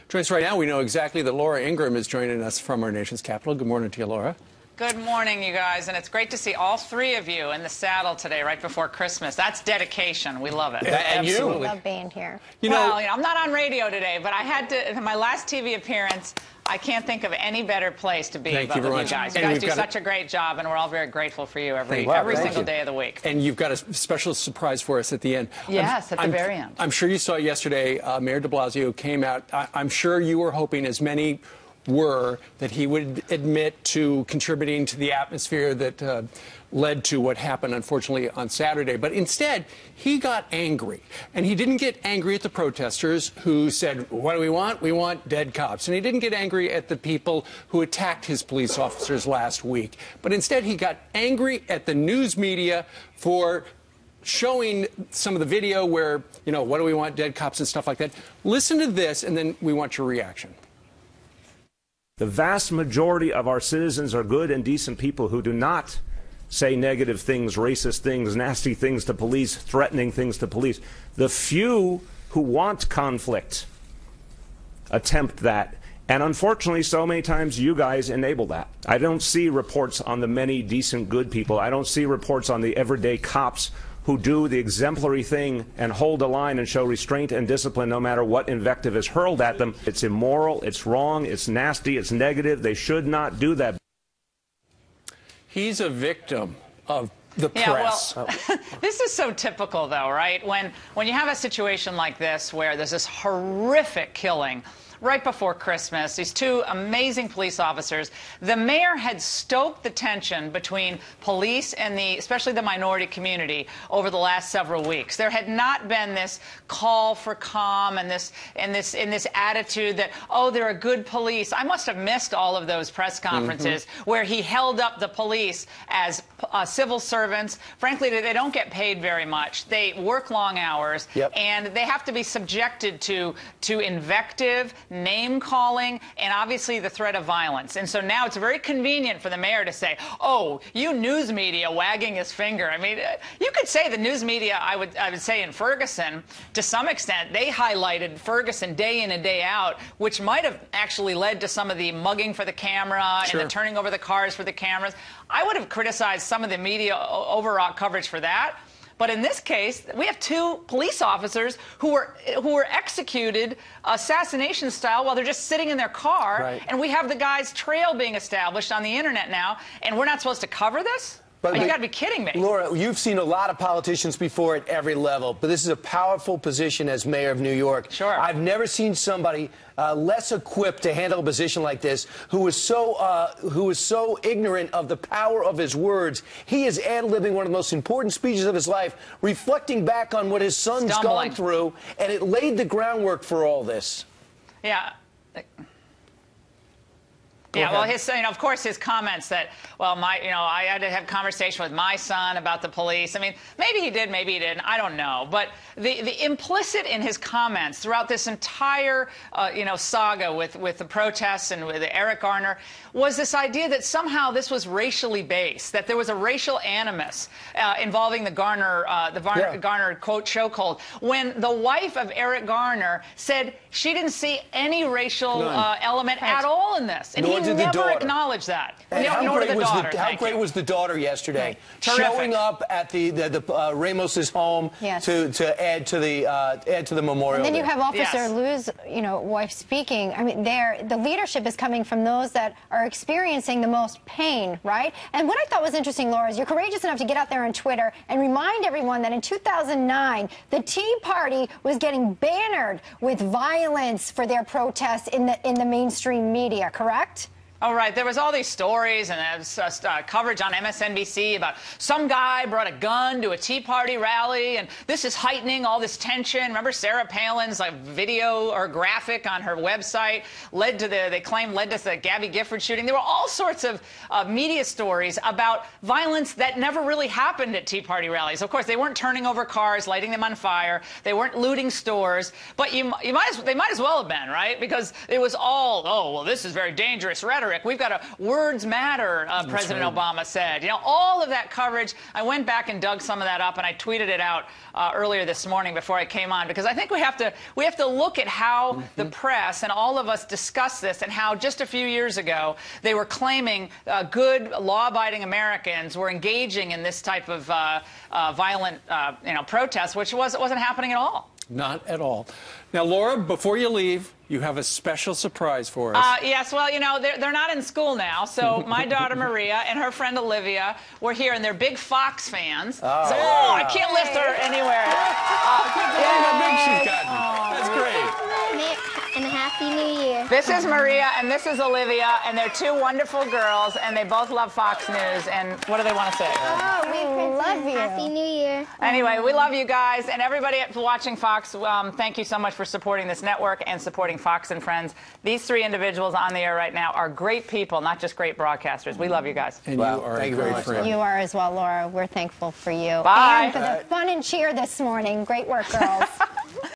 Joining us right now, we know exactly that Laura Ingraham is joining us from our nation's capital. Good morning to you, Laura. Good morning, you guys, and it's great to see all three of you in the saddle today, right before Christmas. That's dedication. We love it. And you love being here. Well, I'm not on radio today, but I had to. In my last TV appearance, I can't think of any better place to be. Thank you very much. You guys do such a great job, and we're all very grateful for you every single day of the week. And you've got a special surprise for us at the end. Yes, at the very end. I'm sure you saw yesterday, Mayor de Blasio came out. I'm sure you were hoping, as many were, that he would admit to contributing to the atmosphere that led to what happened, unfortunately, on Saturday. But instead, he got angry. And he didn't get angry at the protesters who said, what do we want? We want dead cops. And he didn't get angry at the people who attacked his police officers last week. But instead, he got angry at the news media for showing some of the video where, you know, what do we want? Dead cops and stuff like that. Listen to this, and then we want your reaction. The vast majority of our citizens are good and decent people who do not say negative things, racist things, nasty things to police, threatening things to police. The few who want conflict attempt that. And unfortunately, so many times you guys enable that. I don't see reports on the many decent, good people. I don't see reports on the everyday cops who do the exemplary thing and hold a line and show restraint and discipline no matter what invective is hurled at them. It's immoral, it's wrong, it's nasty, it's negative. They should not do that. He's a victim of the press. Yeah, well, this is so typical, though, right? When you have a situation like this where there's this horrific killing right before Christmas, these two amazing police officers, the mayor had stoked the tension between police and especially the minority community over the last several weeks. There had not been this call for calm and this attitude that, oh, they're a good police. I must have missed all of those press conferences where he held up the police as civil servants. Frankly, they don't get paid very much. They work long hours, and they have to be subjected to invective, name-calling, and obviously the threat of violence. And so now it's very convenient for the mayor to say, oh, you news media wagging his finger. I mean, you could say the news media, I would say in Ferguson, to some extent, they highlighted Ferguson day in and day out, which might have actually led to some of the mugging for the camera and the turning over the cars for the cameras. I would have criticized some of the media overall coverage for that. But in this case, we have two police officers who were executed assassination style while they're just sitting in their car. And we have the guy's trail being established on the internet now, and we're not supposed to cover this? But you got to be kidding me. Laura, you've seen a lot of politicians before at every level, but this is a powerful position as mayor of New York. Sure. I've never seen somebody less equipped to handle a position like this, who is so ignorant of the power of his words. He is ad-libbing one of the most important speeches of his life, reflecting back on what his son's gone through, and it laid the groundwork for all this. Yeah. Well, of course, his comments that, well, I had to have a conversation with my son about the police. I mean, maybe he did, maybe he didn't. I don't know. But the implicit in his comments throughout this entire, saga with the protests and with Eric Garner was this idea that somehow this was racially based, that there was a racial animus involving the Garner, Garner quote chokehold, when the wife of Eric Garner said she didn't see any racial element at all in this. And he never acknowledged that. And how great was the daughter yesterday? Showing up at the Ramos's home to add to the memorial. And then you have Officer Lou's, wife speaking. I mean, the leadership is coming from those that are experiencing the most pain, right? And what I thought was interesting, Laura, is you're courageous enough to get out there on Twitter and remind everyone that in 2009, the Tea Party was getting bannered with violence for their protests in the mainstream media, correct? Oh, right. There was all these stories and coverage on MSNBC about some guy brought a gun to a Tea Party rally, and this is heightening all this tension. Remember Sarah Palin's video or graphic on her website led to the Gabby Gifford shooting. There were all sorts of media stories about violence that never really happened at Tea Party rallies. Of course, they weren't turning over cars, lighting them on fire. They weren't looting stores, but they might as well have been, right? Because it was all, oh, well, this is very dangerous rhetoric. rhetoric. We've got words matter, President Obama said. You know, all of that coverage. I went back and dug some of that up, and I tweeted it out earlier this morning before I came on, because I think we have to look at how the press and all of us discuss this, and how just a few years ago they were claiming good, law-abiding Americans were engaging in this type of violent, protest, which wasn't happening at all. Not at all. Now, Laura, before you leave, you have a special surprise for us. Yes, well, you know, they're not in school now, so my daughter Maria and her friend Olivia were here, and they're big Fox fans. So, I can't lift her anywhere. How big she's gotten. That's great. And a Happy New Year. This is Maria, and this is Olivia, and they're two wonderful girls, and they both love Fox News. And what do they want to say? Oh, we love you. Happy New Year. Anyway, we love you guys, and everybody watching Fox, thank you so much for supporting this network and supporting Fox and Friends. These three individuals on the air right now are great people, not just great broadcasters. We love you guys. And you are a great friend. You are as well, Laura. We're thankful for you. Bye. And for the fun and cheer this morning. Great work, girls.